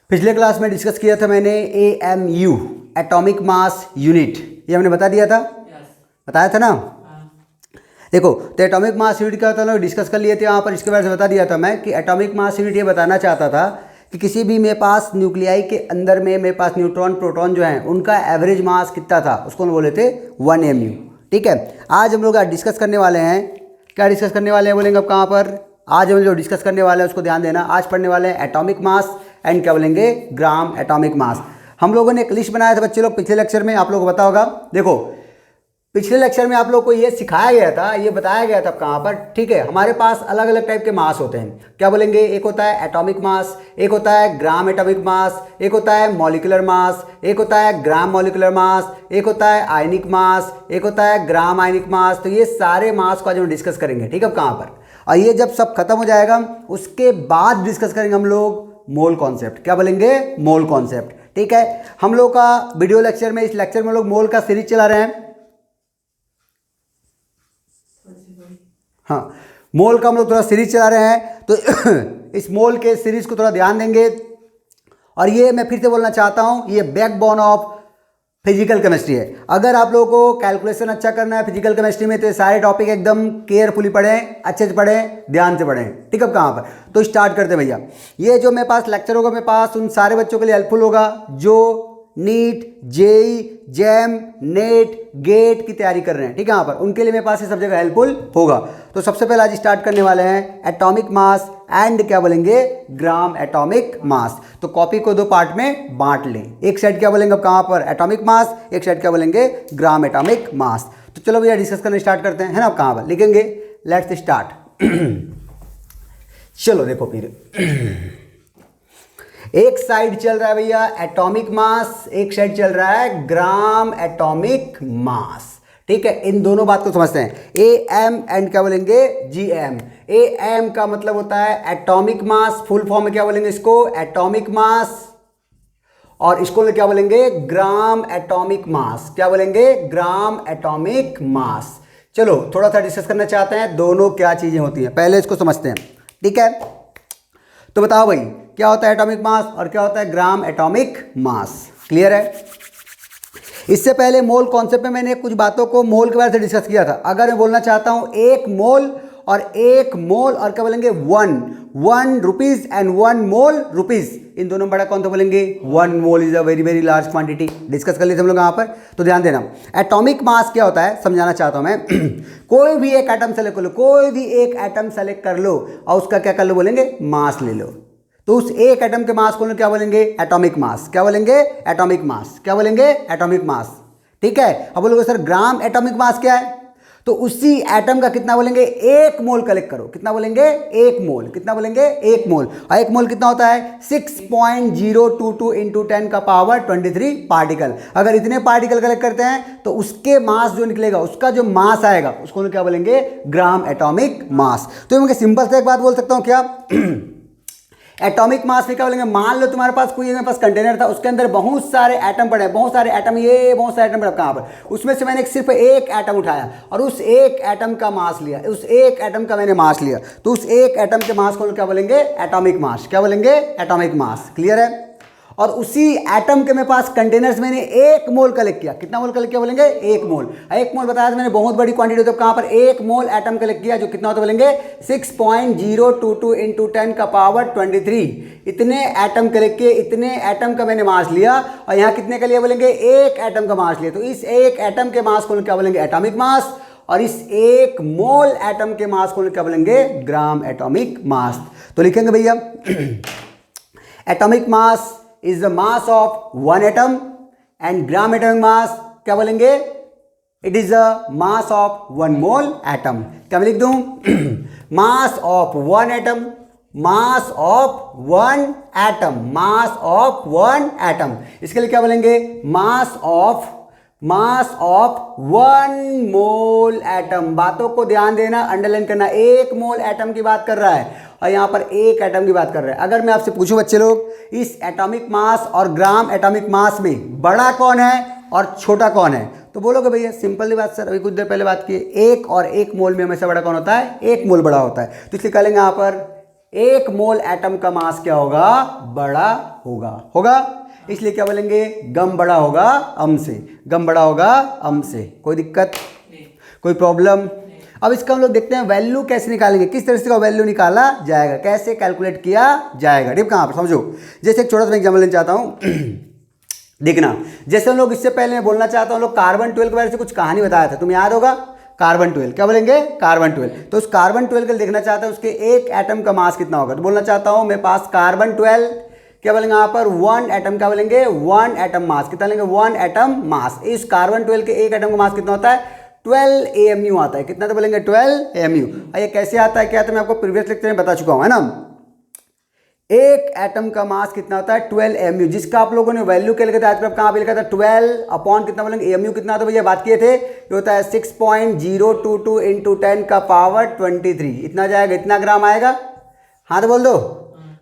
पिछले क्लास में डिस्कस किया था मैंने AMU एटॉमिक मास यूनिट, ये हमने बता दिया था। बताया था ना। देखो तो एटॉमिक मास यूनिट क्या होता है डिस्कस कर लिए थे यहाँ पर। इसके बारे में बता दिया था मैं कि एटॉमिक मास यूनिट ये बताना चाहता था कि किसी भी मेरे पास न्यूक्लियाई के अंदर में मेरे पास न्यूट्रॉन प्रोटॉन जो हैं उनका एवरेज मास कितना था, उसको हम बोले थे 1 mu। ठीक है, आज हम लोग डिस्कस करने वाले हैं, क्या डिस्कस करने वाले हैं बोलेंगे अब कहाँ पर। आज हम जो डिस्कस करने वाले हैं उसको ध्यान देना। आज पढ़ने वाले हैं एटॉमिक मास एंड क्या बोलेंगे, ग्राम एटॉमिक मास। हम लोगों ने एक लिस्ट बनाया था बच्चे लोग पिछले लेक्चर में, आप लोगों को पता होगा। देखो पिछले लेक्चर में आप लोग को ये सिखाया गया था, ये बताया गया था कहाँ पर। ठीक है, हमारे पास अलग अलग टाइप के मास होते हैं, क्या बोलेंगे। एक होता है एटॉमिक मास, एक होता है ग्राम एटॉमिक मास, एक होता है मॉलिक्यूलर मास, एक होता है ग्राम मॉलिक्यूलर मास, एक होता है आयनिक मास, एक होता है ग्राम आयनिक मास। तो ये सारे मास को आज हम डिस्कस करेंगे। ठीक है, कहाँ पर। और ये जब सब खत्म हो जाएगा उसके बाद डिस्कस करेंगे हम लोग मोल कॉन्सेप्ट, क्या बोलेंगे, मोल कॉन्सेप्ट। ठीक है, हम लोग का वीडियो लेक्चर में, इस लेक्चर में लोग मोल का सीरीज चला रहे हैं। हाँ, मोल का हम लोग थोड़ा सीरीज चला रहे हैं, तो इस मोल के सीरीज को थोड़ा ध्यान देंगे। और ये मैं फिर से बोलना चाहता हूँ, ये बैकबोन ऑफ फिजिकल केमिस्ट्री है। अगर आप लोगों को कैलकुलेशन अच्छा करना है फिजिकल केमिस्ट्री में तो ये सारे टॉपिक एकदम केयरफुली पढ़ें, अच्छे से पढ़ें, ध्यान से पढ़ें। ठीक है, कहाँ पर। तो स्टार्ट करते हैं भैया। ये जो मेरे पास लेक्चर होगा मेरे पास उन सारे बच्चों के लिए हेल्पफुल होगा जो NEET, JEE, JAM, NET, GATE की तैयारी कर रहे हैं। ठीक है, यहाँ पर उनके लिए मेरे पास ये सब जगह हेल्पफुल होगा। तो सबसे पहले आज स्टार्ट करने वाले हैं एटॉमिक मास एंड क्या बोलेंगे, ग्राम एटॉमिक मास। तो कॉपी को दो पार्ट में बांट लें। एक साइड क्या बोलेंगे अब कहाँ पर, एटॉमिक मास, एक साइड क्या बोलेंगे, ग्राम एटॉमिक मास। तो चलो भैया डिस्कस करना स्टार्ट करते हैं, है ना। अब कहाँ पर लिखेंगे, लेट्स स्टार्ट। चलो देखो फिर एक साइड चल रहा है भैया एटॉमिक मास, एक साइड चल रहा है ग्राम एटॉमिक मास। ठीक है, इन दोनों बात को समझते हैं। AM एंड क्या बोलेंगे, GM। AM का मतलब होता है एटॉमिक मास, फुल फॉर्म में क्या बोलेंगे इसको, एटॉमिक मास। और इसको क्या बोलेंगे, ग्राम एटॉमिक मास। क्या बोलेंगे, ग्राम एटॉमिक मास। चलो थोड़ा सा डिस्कस करना चाहते हैं दोनों क्या चीजें होती हैं, पहले इसको समझते हैं। ठीक है, तो बताओ भाई क्या होता है एटॉमिक मास और क्या होता है ग्राम एटॉमिक मास। क्लियर है। इससे पहले मोल कॉन्सेप्ट में मैंने कुछ बातों को मोल के बारे में डिस्कस किया था। अगर मैं बोलना चाहता हूं एक मोल और एक मोल और क्या बोलेंगे, 1 रुपीज एंड 1 मोल रुपीज, इन दोनों में बड़ा कौन सा बोलेंगे, 1 mole is a very very large quantity. Discuss कर लिए हम लोग यहाँ पर। तो ध्यान देना, एटॉमिक मास क्या होता है समझाना चाहता हूं मैं। कोई भी एक एटम सेलेक्ट कर लो, कोई भी एक एटम सेलेक्ट कर लो और उसका क्या कर लो, बोलेंगे मास ले लो। तो उस एक एटम के मास को क्या बोलेंगे, एटॉमिक मास। क्या बोलेंगे, एटॉमिक मास। क्या बोलेंगे, एटॉमिक मास। ठीक है, अब बोलोगे सर ग्राम एटॉमिक मास क्या है, तो उसी एटम का कितना बोलेंगे, 1 मोल कलेक्ट करो। कितना बोलेंगे, 1 मोल। कितना बोलेंगे, 1 मोल। और 1 मोल कितना होता है, 6.022 इंटू 10 का पावर 23 पार्टिकल। अगर इतने पार्टिकल कलेक्ट करते हैं तो उसके मास जो निकलेगा, उसका जो मास आएगा उसको क्या बोलेंगे, ग्राम एटॉमिक मास। तो मैं सिंपल से एक बात बोल सकता हूं क्या, एटॉमिक मास में क्या बोलेंगे, मान लो तुम्हारे पास कोई, मेरे पास कंटेनर था, उसके अंदर बहुत सारे एटम पड़े, बहुत सारे एटम, ये बहुत सारे एटम पड़े कहाँ पर, उसमें से मैंने सिर्फ एक एटम उठाया और उस एक एटम का मास लिया, उस एक एटम का मैंने मास लिया, तो उस एक एटम के मास को क्या बोलेंगे, एटॉमिक मास। क्या बोलेंगे, एटॉमिक मास। क्लियर है। और उसी एटम के मेरे पास कंटेनर्स मैंने 1 मोल कलेक्ट किया। कितना मोल कलेक्ट किया बोलेंगे, 1 मोल। 1 मोल बताया था मैंने, बहुत बड़ी क्वांटिटी होती है। कहाँ पर, 1 मोल एटम कलेक्ट किया, जो कितना होता है बोलेंगे 6.022 इंटू 10 का पावर 23। इतने एटम कलेक्ट किए, इतने एटम का मैंने मास लिया और यहाँ कितने का लिया बोलेंगे, 1 एटम का मास लिया। तो इस एक एटम के मास को क्या बोलेंगे, एटॉमिक मास। और इस 1 मोल एटम के मास को क्या बोलेंगे, ग्राम एटॉमिक मास। तो लिखेंगे भैया atomic mass is the mass of 1 atom and gram atomic mass क्या बोलेंगे, it is the mass of 1 mole atom। क्या मैं लिख दूं, mass of 1 atom, mass of 1 atom, mass of 1 atom। इसके लिए क्या बोलेंगे, mass of 1 मोल एटम। बातों को ध्यान देना, अंडरलाइन करना, 1 मोल एटम की बात कर रहा है और यहाँ पर 1 एटम की बात कर रहे हैं। अगर मैं आपसे पूछूं बच्चे लोग, इस एटॉमिक मास और ग्राम एटॉमिक मास में बड़ा कौन है और छोटा कौन है, तो बोलोगे भैया सिंपल सी बात सर, अभी कुछ देर पहले बात की, 1 और 1 मोल में हमेशा बड़ा कौन होता है, 1 मोल बड़ा होता है। तो इसलिए कह लेंगे यहाँ पर एक मोल एटम का मास क्या होगा, बड़ा होगा। इसलिए क्या बोलेंगे, गम बड़ा होगा अम से, गम बड़ा होगा अम से। कोई दिक्कत, कोई प्रॉब्लम? अब इसका हम लोग देखते हैं वैल्यू कैसे निकालेंगे, किस तरह से का वैल्यू निकाला जाएगा, कैसे कैलकुलेट किया जाएगा। ठीक, कहाँ पर समझो। जैसे एक छोटा सा एग्जाम्पल लेना चाहता हूँ देखना, जैसे हम लोग इससे पहले मैं बोलना चाहता हूँ, लोग कार्बन 12 के बारे में कुछ कहानी बताया था, तुम्हें याद होगा। कार्बन 12 क्या बोलेंगे, कार्बन 12। तो उस कार्बन 12 के लिए देखना चाहता हूँ उसके एक एटम का मास कितना होगा। तो बोलना चाहता हूँ मेरे पास कार्बन 12, क्या बोलेंगे यहाँ पर, 1 एटम, क्या बोलेंगे 1 एटम मास, कितना लेंगे 1 एटम मास। इस कार्बन 12 के एक एटम का मास कितना होता है, 12 AMU आता है। कितना तो बोलेंगे 12 AMU। ये कैसे आता है, क्या था मैं आपको प्रीवियस लेक्चर में बता चुका हूँ, है ना। एक एटम का मास कितना होता है 12 AMU, जिसका आप लोगों ने वैल्यू क्या लिखा था आज कहाँ पे लिखा था, 12 अपॉन कितना बोलेंगे AMU कितना, तो भैया बात किए थे, ये होता है 6.022 इंटू 10 का पावर 23, इतना जाएगा, इतना ग्राम आएगा। हाँ तो बोल दो,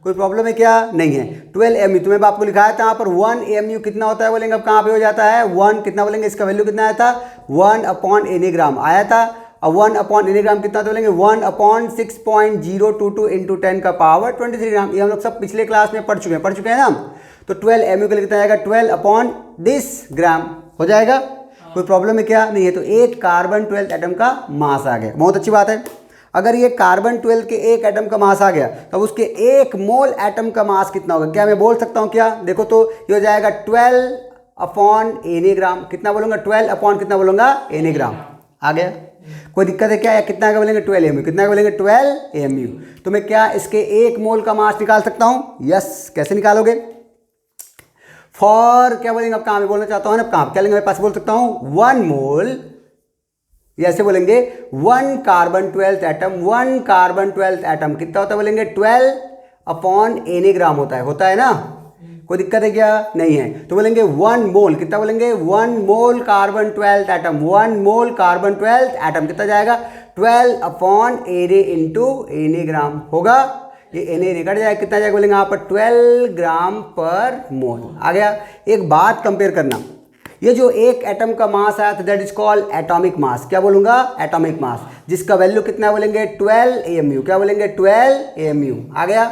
कोई प्रॉब्लम है क्या, नहीं है। 12 AMU तुम्हें आपको लिखाया था यहाँ पर, 1 AMU कितना होता है बोलेंगे, अब कहाँ पे हो जाता है 1, कितना बोलेंगे इसका वैल्यू कितना आया था 1 अपॉन एनी ग्राम आया था। अब 1 अपॉन एनी ग्राम कितना तो बोलेंगे 1 अपॉन 6.022 इंटू 10 का पावर 23 ग्राम। ये हम लोग सब पिछले क्लास में पढ़ चुके हैं ना। तो 12 AMU के लिए कितना आएगा 12 अपॉन दिस ग्राम हो जाएगा। कोई प्रॉब्लम है क्या, नहीं है। तो एक कार्बन 12 एटम का मास आ गया, बहुत अच्छी बात है। अगर ये कार्बन 12 के एक एटम का मास आ गया तब उसके एक मोल एटम का मास कितना होगा, क्या मैं बोल सकता हूँ क्या, देखो तो ये हो जाएगा 12 अपॉन एनी ग्राम। कितना बोलूँगा 12 अपॉन कितना बोलूँगा एनी ग्राम, आ गया। कोई दिक्कत है क्या, या कितना का बोलेंगे 12 AMU, कितना का बोलेंगे 12 AMU। तो मैं क्या इसके एक मोल का मास निकाल सकता हूँ, यस। कैसे निकालोगे, फॉर क्या बोलेंगे, अब कहाँ मैं बोलना चाहता हूँ ना, कहाँ क्या लेंगे मेरे पास बोल सकता हूँ 1 मोल, ऐसे बोलेंगे 1 कार्बन 12 एटम, 1 कार्बन 12 एटम कितना होता है बोलेंगे 12 अपॉन एनी ग्राम होता है ना। कोई दिक्कत है क्या, नहीं है। तो बोलेंगे 1 मोल, कितना बोलेंगे 1 mole carbon 12 atom, 1 mole carbon 12 atom कितना जाएगा 12 अपॉन एनी इंटू एनी ग्राम होगा। ये एनी निकट जाएगा, कितना जाएगा बोलेंगे यहाँ पर 12 ग्राम पर मोल आ गया। एक बात कंपेयर करना, ये जो एक एटम का मास आया था that is called atomic mass, क्या बोलूंगा एटॉमिक मास, जिसका वैल्यू कितना बोलेंगे 12 AMU, क्या बोलेंगे 12 AMU आ गया।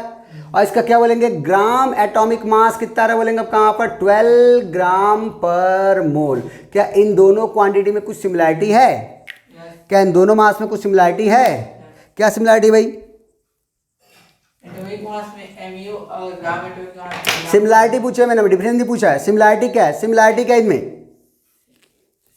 और इसका क्या बोलेंगे ग्राम एटॉमिक मास कितना रहा बोलेंगे अब कहाँ पर 12 ग्राम पर मोल। क्या इन दोनों क्वांटिटी में कुछ सिमिलरिटी है, क्या इन दोनों मास में कुछ सिमिलरिटी है, क्या सिमिलरिटी भाई, एटॉमिक मास में MU और ग्राम एटॉमिक मास सिमिलरिटी पूछा मैंने, डिफरेंस नहीं पूछा है। सिमिलरिटी क्या है, सिमिलरिटी क्या इनमें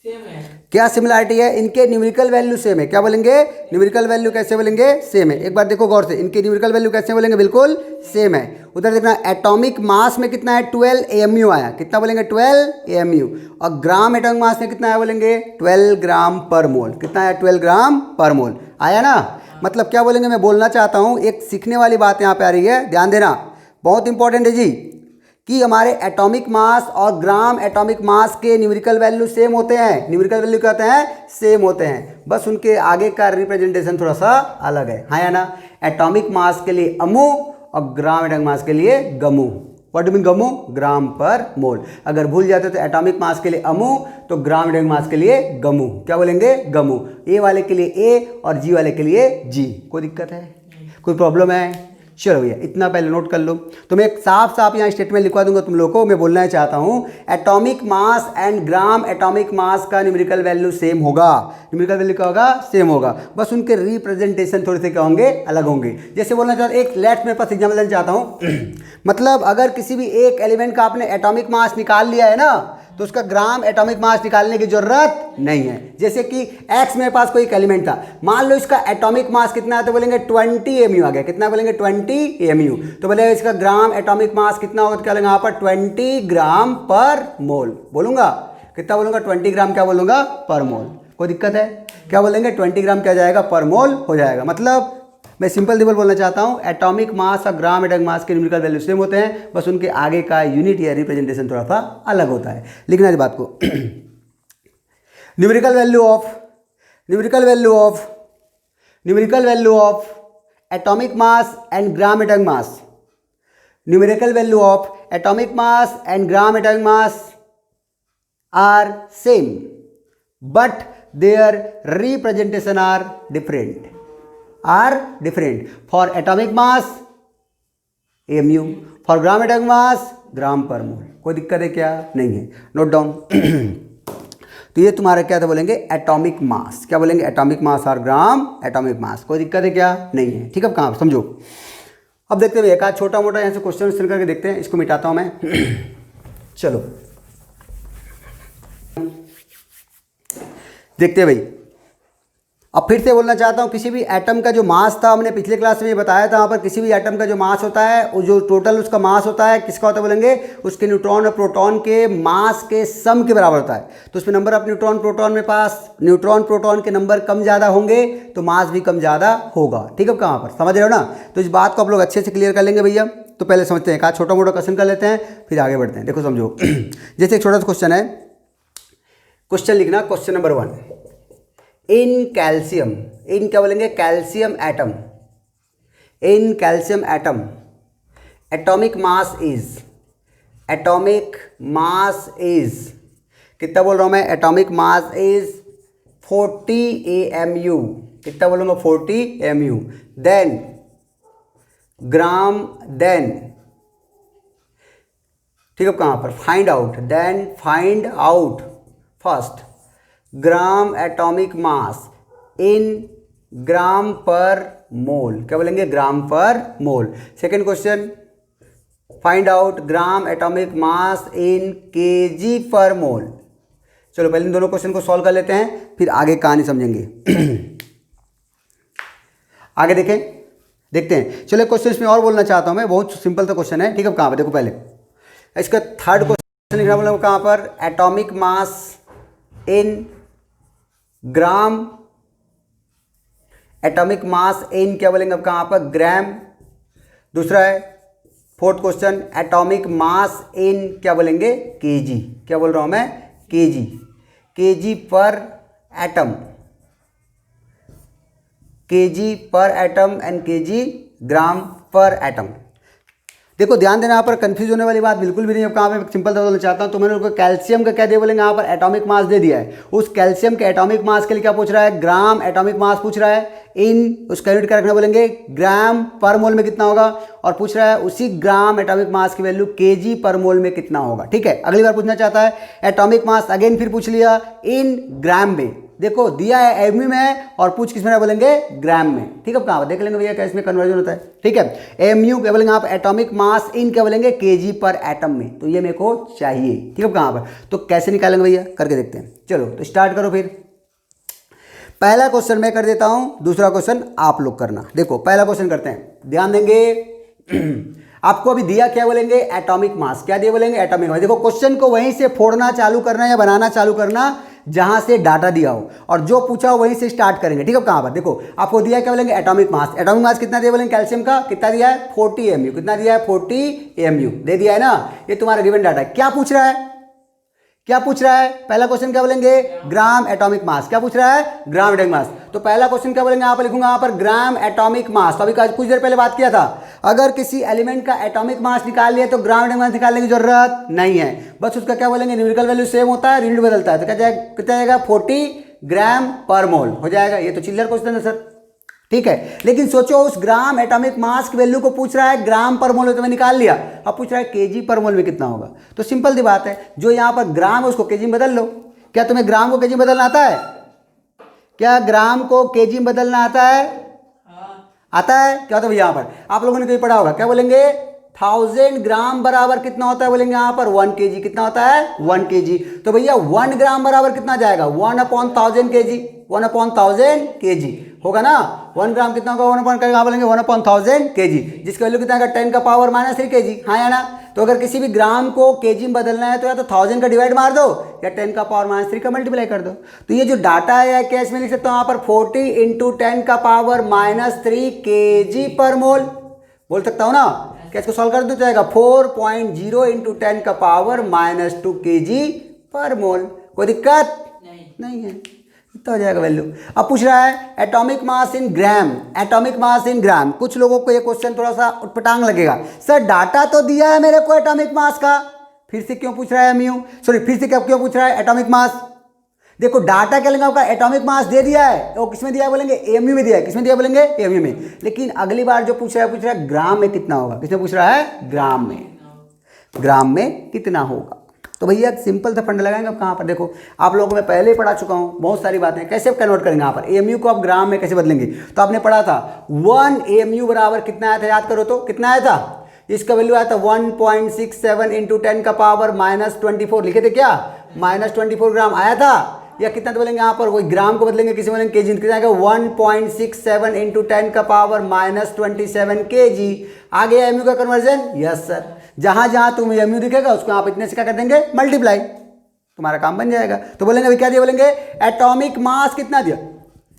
सेम है, क्या सिमिलरिटी है, इनके न्यूमेरिकल वैल्यू सेम है। क्या बोलेंगे न्यूमेरिकल वैल्यू कैसे बोलेंगे सेम है। एक बार देखो गौर से, इनके न्यूमेरिकल वैल्यू कैसे बोलेंगे बिल्कुल सेम है। उधर देखना एटॉमिक मास में कितना है 12 AMU आया, कितना बोलेंगे 12 AMU, और ग्राम एटॉमिक मास में कितना है बोलेंगे 12 ग्राम पर मोल, कितना है 12 ग्राम पर मोल आया ना। मतलब क्या बोलेंगे, मैं बोलना चाहता हूँ एक सीखने वाली बात यहाँ पे आ रही है, ध्यान देना, बहुत इंपॉर्टेंट है जी, कि हमारे एटॉमिक मास और ग्राम एटॉमिक मास के न्यूमेरिकल वैल्यू सेम होते हैं। न्यूमेरिकल वैल्यू क्या होते हैं, सेम होते हैं, बस उनके आगे का रिप्रेजेंटेशन थोड़ा सा अलग है, हाँ या ना। एटॉमिक मास के लिए अमु और ग्राम एटॉमिक मास के लिए गमु। What do mean Gham, gram per मोल। अगर भूल जाते तो एटॉमिक मास के लिए अमु तो ग्राम एटॉमिक मास के लिए गमु, क्या बोलेंगे गमु। ए वाले के लिए ए और जी वाले के लिए जी। कोई दिक्कत है, कोई प्रॉब्लम है, चलो भैया इतना पहले नोट कर लो। तो मैं एक साफ साफ यहाँ स्टेटमेंट लिखवा दूंगा तुम लोग को। मैं बोलना चाहता हूँ atomic mass and gram atomic मास का न्यूमेरिकल वैल्यू सेम होगा। न्यूमेरिकल वैल्यू क्या होगा, सेम होगा, बस उनके रिप्रेजेंटेशन थोड़े से क्या होंगे, अलग होंगे। जैसे बोलना चाहता हूँ, एक लेट्स मेरे पास एग्जाम्पल देना चाहता हूँ मतलब अगर किसी भी एक एलिमेंट का आपने एटॉमिक मास निकाल लिया है ना, तो उसका ग्राम एटॉमिक मास निकालने की जरूरत नहीं है। जैसे कि एक्स मेरे पास कोई एक एलिमेंट था, मान लो इसका एटॉमिक मास कितना है, तो बोलेंगे 20 AMU आ गया, कितना बोलेंगे 20 AMU। तो बोलेगा इसका ग्राम एटॉमिक मास कितना होगा, तो क्या बोलेंगे यहाँ पर 20 ग्राम पर मोल। बोलूंगा कितना, बोलूंगा 20 ग्राम क्या बोलूंगा पर मोल। कोई दिक्कत है, क्या बोलेंगे 20 ग्राम क्या जाएगा पर मोल हो जाएगा। मतलब मैं सिंपल सिंपल बोलना चाहता हूँ एटॉमिक मास और ग्राम एटॉमिक मास के न्यूमेरिकल वैल्यू सेम होते हैं, बस उनके आगे का यूनिट या रिप्रेजेंटेशन थोड़ा सा अलग होता है। लिखना इस बात को numerical value of atomic mass and gram atomic mass, numerical value of atomic mass and gram atomic mass are same but their representation are different. For atomic mass mu। For gram atomic mass gram per mole. कोई दिक्कत है क्या? नहीं है, note down. तो ये तुम्हारा क्या था बोलेंगे? Atomic mass. क्या बोलेंगे? एटॉमिक मास और ग्राम एटॉमिक मास। कोई दिक्कत है क्या? नहीं है। ठीक है, अब कहाँ समझो। अब देखते हैं एक आध छोटा मोटा यहाँ से क्वेश्चन करके देखते हैं। इसको मिटाता हूँ मैं। चलो देखते हैं भाई। अब फिर से बोलना चाहता हूँ, किसी भी एटम का जो मास था, हमने पिछले क्लास में ये बताया था, वहाँ पर किसी भी एटम का जो मास होता है, वो जो टोटल उसका मास होता है किसका होता है बोलेंगे? उसके न्यूट्रॉन और प्रोटॉन के मास के सम के बराबर होता है। तो उसमें नंबर ऑफ न्यूट्रॉन प्रोटॉन में पास न्यूट्रॉन प्रोटॉन के नंबर कम ज़्यादा होंगे तो मास भी कम ज़्यादा होगा। ठीक है, कहाँ पर समझ रहे हो ना? तो इस बात को आप लोग अच्छे से क्लियर कर लेंगे भैया। तो पहले समझते हैं, कहा छोटा मोटा क्वेश्चन कर लेते हैं फिर आगे बढ़ते हैं। देखो समझो। जैसे एक छोटा सा क्वेश्चन है, क्वेश्चन लिखना, क्वेश्चन नंबर 1। इन कैल्शियम, इन क्या बोलेंगे? Calcium atom, in calcium atom atomic mass is, atomic mass is कितना बोल रहा हूं मैं? Atomic mass is 40 AMU। कितना बोलूंगा? 40 AMU। देन ग्राम, देन ठीक है कहां पर? Find out, then find out first gram atomic mass in gram per mole. क्या बोलेंगे? Gram per mole. Second question, find out gram atomic mass in kg per mole. चलो पहले इन दोनों क्वेश्चन को सॉल्व कर लेते हैं, फिर आगे कहानी समझेंगे। आगे देखें, देखते हैं। चलो क्वेश्चन इसमें और बोलना चाहता हूं मैं, बहुत सिंपल सा क्वेश्चन है। ठीक है, कहां पर? देखो पहले इसका थर्ड क्वेश्चन लिखना बोला कहां पर? Atomic mass in gram, atomic mass इन क्या बोलेंगे अब कहां पर? ग्राम। दूसरा है फोर्थ क्वेश्चन, एटॉमिक मास इन क्या बोलेंगे? केजी। क्या बोल रहा हूं मैं? KG, KG per atom, KG per atom and KG gram per atom. देखो ध्यान देना, यहाँ पर कंफ्यूज होने वाली बात बिल्कुल भी नहीं है। अब कहाँ पे सिंपल बोलना चाहता हूँ, तो मैंने उनको कैल्शियम का क्या दे बोलेंगे? यहाँ पर एटॉमिक मास दे दिया है। उस कैल्शियम के एटॉमिक मास के लिए क्या पूछ रहा है? ग्राम एटॉमिक मास पूछ रहा है। इन उसका यूनिट क्या रखना बोलेंगे? ग्राम पर मोल में कितना होगा, और पूछ रहा है उसी ग्राम एटॉमिक मास की वैल्यू केजी पर मोल में कितना होगा। ठीक है, अगली बार पूछना चाहता है एटॉमिक मास, अगेन फिर पूछ लिया इन ग्राम में। देखो दिया है एमयू में और पूछ किस में बोलेंगे? ग्राम में। ठीक है, अब कहाँ देख लेंगे भैया कैसे में कन्वर्जन होता है। ठीक है, एमयू क्या बोलेंगे आप? एटॉमिक मास इन क्या बोलेंगे? केजी पर एटम में। तो ये मेरे को चाहिए। ठीक है, कहाँ पर? तो कैसे निकालेंगे भैया, करके देखते हैं। चलो तो स्टार्ट करो। फिर पहला क्वेश्चन मैं कर देता हूं, दूसरा क्वेश्चन आप लोग करना। देखो पहला क्वेश्चन करते हैं, ध्यान देंगे। आपको अभी दिया क्या बोलेंगे? Atomic mass. क्या दिया बोलेंगे? Atomic mass. देखो क्वेश्चन को वहीं से फोड़ना चालू करना या बनाना चालू करना जहां से डाटा दिया हो, और जो पूछा हो वहीं से स्टार्ट करेंगे। ठीक है, कहां पर? देखो आपको दिया क्या बोलेंगे? Atomic mass. एटॉमिक मास कितना दिया बोलेंगे? कैल्शियम का कितना दिया है? 40 AMU। कितना दिया है? 40 AMU दे दिया है ना। ये तुम्हारा गिवन डाटा है। क्या पूछ रहा है? क्या पूछ रहा है? पहला क्वेश्चन क्या बोलेंगे? ग्राम एटॉमिक मास। क्या पूछ रहा है? ग्राम एटॉमिक मास। तो पहला क्वेश्चन क्या बोलेंगे? यहाँ पर लिखूंगा, यहाँ पर ग्राम एटॉमिक मास। तो अभी कुछ देर पहले बात किया था, अगर किसी एलिमेंट का एटॉमिक मास निकाल लिया तो ग्राम एटॉमिक मास निकालने की जरूरत नहीं है। बस उसका क्या बोलेंगे? न्यूमेरिकल वैल्यू सेम होता है, यूनिट बदलता है। तो क्या जाएगा? कितना जाएगा? 40 ग्राम पर मोल हो जाएगा। ये तो चिल्लर क्वेश्चन है सर। ठीक है, लेकिन सोचो उस ग्राम एटॉमिक मास की वैल्यू को पूछ रहा है ग्राम पर मोल में, तो मैं निकाल लिया। अब पूछ रहा है केजी पर मोल में कितना होगा। तो सिंपल सी बात है, जो यहाँ पर ग्राम है उसको केजी में बदल लो। क्या तुम्हें ग्राम को केजी में बदलना आता है? क्या ग्राम को केजी में बदलना आता है? आता है। क्या होता है यहाँ पर? आप लोगों ने कहीं पढ़ा होगा, क्या बोलेंगे? 1000 ग्राम बराबर कितना होता है बोलेंगे यहाँ पर? 1 kg। कितना होता है? 1 kg। तो भैया 1 ग्राम बराबर कितना जाएगा? 1/1000 kg। 1/1000 kg होगा ना। 1 ग्राम कितना होगा? 1/1000 बोलेंगे 1/1000 kg, जिसका वैल्यू कितना होगा? 10 का पावर -3 kg। हाँ या ना? तो अगर किसी भी ग्राम को केजी में बदलना है तो या तो 1000 का डिवाइड मार दो या 10 का पावर -3 का मल्टीप्लाई कर दो। तो ये जो डाटा है क्या इसमें लिख सकता हूँ यहाँ पर? 40 × 10 का पावर -3 kg पर मोल बोल सकता हूँ ना। क्या इसको सॉल्व कर दो? जाएगा 4.0 × 10 का पावर -2 kg पर मोल। कोई दिक्कत नहीं है, इतना हो जाएगा वैल्यू। अब पूछ रहा है atomic mass in gram, atomic mass in ग्राम। कुछ लोगों को ये क्वेश्चन थोड़ा सा उटपटांग लगेगा, सर डाटा तो दिया है मेरे को एटॉमिक मास का, फिर से क्यों पूछ रहा है एमयू? सॉरी, फिर से क्यों पूछ रहा है एटॉमिक मास? देखो डाटा क्या लेंगे आपका, एटॉमिक मास दे दिया है, वो किसमें दिया है बोलेंगे, एमयू में दिया है। किसमें दिया बोलेंगे, एमयू में। लेकिन अगली बार जो पूछ रहा है ग्राम में कितना होगा। किसमें पूछ रहा है, ग्राम में। ग्राम में कितना होगा। तो भैया सिंपल सा फंड लगाएंगे। अब कहाँ पर देखो, आप लोगों को मैं पहले ही पढ़ा चुका हूँ बहुत सारी बातें। कैसे कन्वर्ट करेंगे यहाँ पर, एमयू को आप ग्राम में कैसे बदलेंगे। तो आपने पढ़ा था 1 एमयू बराबर कितना आया था, याद करो तो कितना आया था। इसका वैल्यू आया था 1.67 इंटू 10 का पावर -24। लिखे थे क्या, -24 ग्राम आया था। या कितना तो बोलेंगे यहाँ पर, वही ग्राम को बदलेंगे किसी बोलेंगे केजी, कितना आएगा 1.67 इंटू 10 का पावर -27 केजी। आ गया एमयू का कन्वर्जन, यस सर। जहां जहां तुम एमयू दिखेगा उसको आप इतने से क्या कर देंगे, मल्टीप्लाई, तुम्हारा काम बन जाएगा। तो बोलेंगे अभी क्या दिया, बोलेंगे एटॉमिक मास कितना दिया,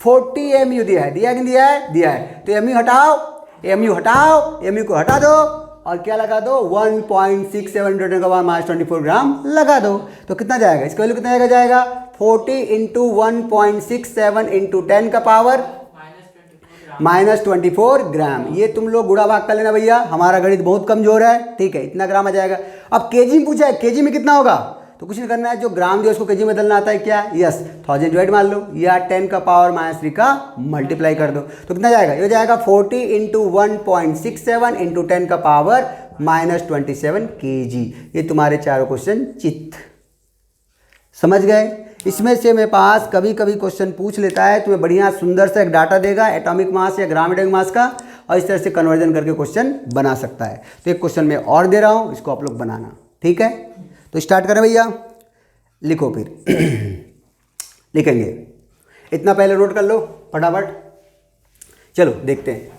40 एमयू दिया है। दिया कि नहीं दिया है, दिया है। तो एमयू हटाओ, एमयू हटाओ, एमयू को हटा दो और क्या लगा दो, 1.67 × 10⁻24 ग्राम लगा दो। तो कितना जाएगा, इसका वैल्यू कितना जाएगा 40 इंटू 1.67 इंटू 10 का पावर -24 ग्राम। ये तुम लोग गुणा भाग कर लेना भैया, हमारा गणित बहुत कमजोर है, ठीक है। इतना ग्राम आ जाएगा। अब केजी में पूछा है, केजी में कितना होगा, तो कुछ नहीं करना है, जो ग्राम दिया उसको केजी में बदलना आता है क्या, यस। 1000 डिवाइड मान लो या 10 का पावर -3 का मल्टीप्लाई कर दो। तो कितना जाएगा, ये जाएगा 40 इंटू 1.67 इंटू 10 का पावर -27 केजी। ये तुम्हारे चारों क्वेश्चन चित्त, समझ गए। इसमें से मेरे पास कभी कभी क्वेश्चन पूछ लेता है, तुम्हें बढ़िया सुंदर सा एक डाटा देगा एटॉमिक मास या ग्राम एटॉमिक मास का, और इस तरह से कन्वर्जन करके क्वेश्चन बना सकता है। तो एक क्वेश्चन मैं और दे रहा हूँ, इसको आप लोग बनाना, ठीक है। तो स्टार्ट करें भैया, लिखो फिर लिखेंगे। इतना पहले नोट कर लो फटाफट, चलो देखते हैं।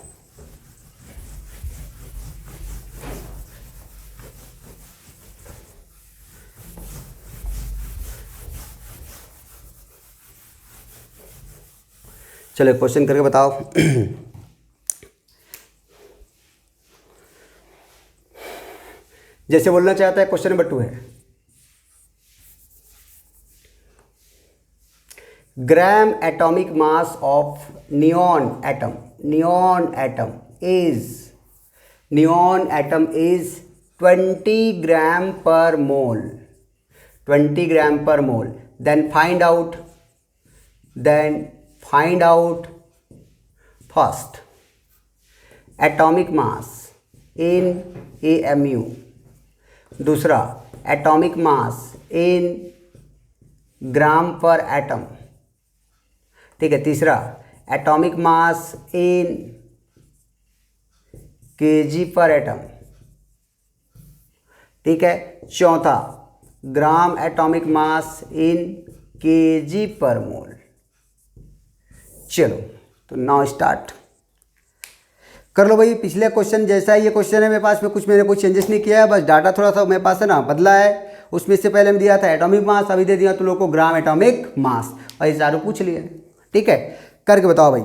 चलो क्वेश्चन करके बताओ। जैसे बोलना चाहता है, क्वेश्चन नंबर 2 है, gram atomic mass of neon atom, neon atom is 20 gram per mole, 20 gram per mole. Then find out first atomic mass in AMU, दूसरा atomic mass in gram per atom, ठीक है। तीसरा atomic mass in kg per atom, ठीक है। चौथा ग्राम atomic mass in kg per mole. चलो तो now start कर लो भाई। पिछले क्वेश्चन जैसा ही ये क्वेश्चन है मेरे पास में, कुछ मैंने कोई चेंजेस नहीं किया है, बस डाटा थोड़ा सा मेरे पास है ना बदला है। उसमें से पहले मैं दिया था एटॉमिक मास, अभी दे दिया तुम लोग को ग्राम एटॉमिक मास, और ये चारों पूछ लिए, ठीक है। करके बताओ भाई।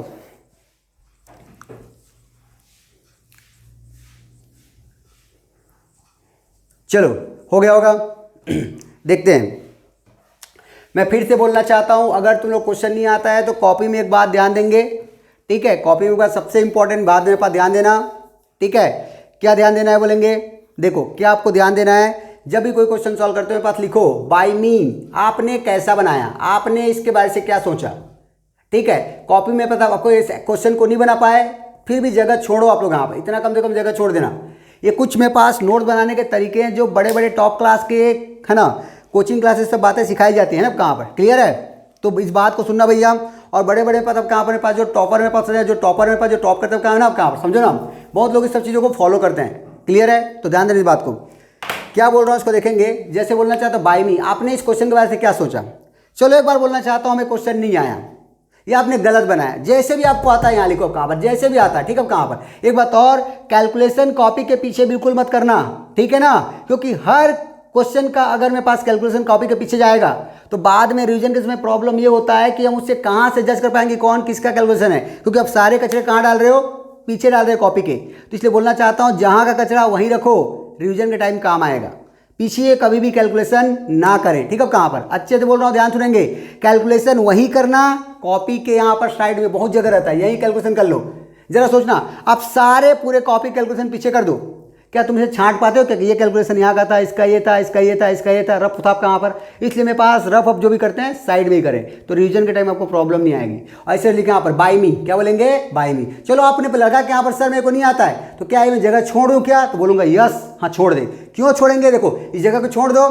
चलो हो गया होगा, देखते हैं। मैं फिर से बोलना चाहता हूं, अगर तुम लोग क्वेश्चन नहीं आता है तो कॉपी में एक बात ध्यान देंगे, ठीक है। कॉपी में सबसे इंपॉर्टेंट बात मेरे पास ध्यान देना, ठीक है। क्या ध्यान देना है बोलेंगे, देखो क्या आपको ध्यान देना है, जब भी कोई क्वेश्चन सॉल्व करते हो मेरे पास लिखो बाय मी, आपने कैसा बनाया, आपने इसके बारे से क्या सोचा, ठीक है। कॉपी में पता आपको इस क्वेश्चन को नहीं बना पाए, फिर भी जगह छोड़ो आप लोग यहाँ पर, इतना कम से कम जगह छोड़ देना। ये कुछ मेरे पास नोट बनाने के तरीके हैं जो बड़े बड़े टॉप क्लास के, है ना, कोचिंग क्लासेस से बातें सिखाई जाती हैं ना, कहाँ पर, क्लियर है। तो इस बात को सुनना भैया। और बड़े बड़े पद अब कहाँ पर मेरे पास, जो टॉपर मेरे पास है, जो टॉपर मेरे पास जो टॉप करते हैं कहाँ है ना, आप कहाँ पर, समझो ना। बहुत लोग इस सब चीज़ों को फॉलो करते हैं, क्लियर है। तो ध्यान देना इस बात को, क्या बोल रहा हूँ इसको देखेंगे। जैसे बोलना चाहता हूँ बाय मी, आपने इस क्वेश्चन के बारे में क्या सोचा। चलो एक बार बोलना चाहता हूँ, हमें क्वेश्चन नहीं आया या आपने गलत बनाया, जैसे भी आपको आता है यहाँ लिखो कहाँ पर, जैसे भी आता है, ठीक है। कहाँ पर एक बात और, कैलकुलेशन कॉपी के पीछे बिल्कुल मत करना, ठीक है ना, क्योंकि हर क्वेश्चन का अगर मेरे पास कैलकुलेशन कॉपी के पीछे जाएगा तो बाद में रिवीजन के समय प्रॉब्लम ये होता है कि हम उससे कहाँ से जज कर पाएंगे कौन किसका कैलकुलेशन है, क्योंकि आप सारे कचरे कहाँ डाल रहे हो, पीछे डाल रहे हो कॉपी के। तो इसलिए बोलना चाहता हूँ, जहाँ का कचरा वहीं रखो, रिवीजन के टाइम काम आएगा। पीछे कभी भी कैलकुलेशन ना करें, ठीक है। कहाँ पर अच्छे से बोल रहा हूँ, ध्यान सुनेंगे। कैलकुलेशन वही करना, कॉपी के यहाँ पर साइड में बहुत जगह रहता है, यही कैलकुलेशन कर लो। जरा सोचना, आप सारे पूरे कॉपी कैलकुलेशन पीछे कर दो, क्या तुम इसे छांट पाते हो क्या कि ये कैलकुलेशन यहाँ का था, इसका ये था, इसका ये था, इसका ये था, रफ था आपका यहाँ पर, इसलिए मेरे पास रफ अप जो भी करते हैं साइड में ही करें, तो रिवीजन के टाइम आपको प्रॉब्लम नहीं आएगी। ऐसे लिखे यहाँ पर बाय मी, क्या बोलेंगे, बाय मी। चलो आपने लगा कि यहाँ पर सर मेरे को नहीं आता है, तो क्या मैं जगह छोड़ दूँ क्या, तो बोलूँगा यस, हाँ छोड़ दे। क्यों छोड़ेंगे, देखो इस जगह को छोड़ दो,